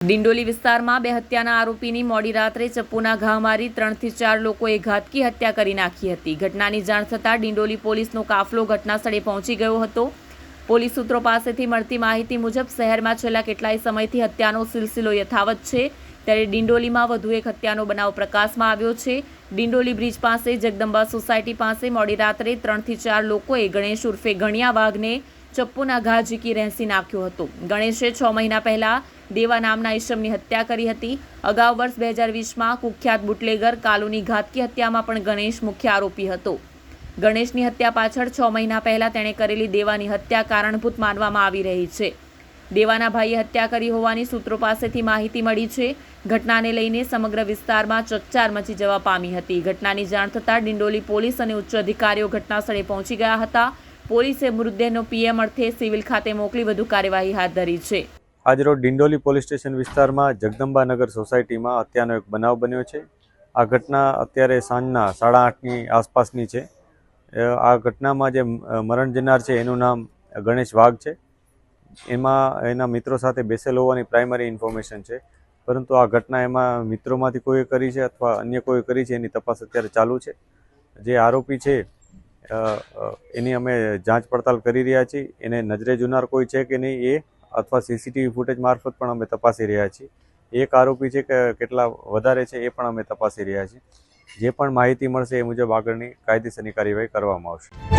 ડિંડોલી વિસ્તારમાં બે હત્યાના આરોપીની મોડી રાત્રે ચપ્પુના ઘા મારી 3 થી 4 લોકોએ ઘાતકી હત્યા કરી નાખી હતી. ઘટનાની જાણ થતાં ડિંડોલી પોલીસનો કાફલો ઘટનાસ્થળે પહોંચી ગયો હતો. પોલીસ સૂત્રો પાસેથી મળતી માહિતી મુજબ શહેરમાં છેલ્લા કેટલાય સમયથી હત્યાનો સિલસિલો યથાવત છે. ત્યારે ડિંડોલીમાં વધુ એક હત્યાનો બનાવ પ્રકાશમાં આવ્યો છે. ડિંડોલી બ્રિજ પાસે જગદંબા સોસાયટી પાસે મોડી રાત્રે 3 થી 4 લોકોએ ગણેશ ઉર્ફે ગણિયા વાઘને ચપ્પુના ઘા ઝીકી રહેસી નાખ્યો હતો. ગણેશે 6 મહિના પહેલા દેવા નામના ઈસમની હત્યા કરી હતી. અગાઉ વર્ષ 2020માં કુખ્યાત બુટલેગર કાલુની ઘાતકી હત્યામાં પણ ગણેશ મુખ્ય આરોપી હતો. ગણેશની હત્યા પાછળ 6 મહિના પહેલા તેણે કરેલી દેવાની હત્યા કારણભૂત માનવામાં આવી રહી છે. દેવાના ભાઈએ હત્યા કરી હોવાની સૂત્રો પાસેથી માહિતી મળી છે. ઘટનાને લઈને સમગ્ર વિસ્તારમાં ચકચાર મચી જવા પામી હતી. ઘટનાની જાણ થતાં ડિંડોલી પોલીસ અને ઉચ્ચ અધિકારીઓ ઘટનાસ્થળે પહોંચી ગયા હતા. પોલીસે મૃતદેહનો પીએમ અર્થે સિવિલ ખાતે મોકલી વધુ કાર્યવાહી હાથ ધરી છે. આજરોજ ડિંડોલી પોલીસ સ્ટેશન વિસ્તારમાં જગદંબાનગર સોસાયટીમાં હત્યાનો એક બનાવ બન્યો છે. આ ઘટના અત્યારે સાંજના 8:30ની આસપાસની છે. આ ઘટનામાં જે મરણ જનાર છે એનું નામ ગણેશ વાઘ છે. એમાં એના મિત્રો સાથે બેસેલ હોવાની પ્રાઇમરી ઇન્ફોર્મેશન છે, પરંતુ આ ઘટના એમાં મિત્રોમાંથી કોઈએ કરી છે અથવા અન્ય કોઈ કરી છે એની તપાસ અત્યારે ચાલુ છે. જે આરોપી છે એની અમે જાંચ પડતાલ કરી રહ્યા છીએ. એને નજરે જોનાર કોઈ છે કે નહીં એ અથવા સીસીટીવી ફૂટેજ મારફત પણ અમે તપાસી રહ્યા છીએ. એક આરોપી છે કે કેટલા વધારે છે એ પણ અમે તપાસી રહ્યા છીએ. જે પણ માહિતી મળશે એ મુજબ આગળની કાયદેસરની કાર્યવાહી કરવામાં આવશે.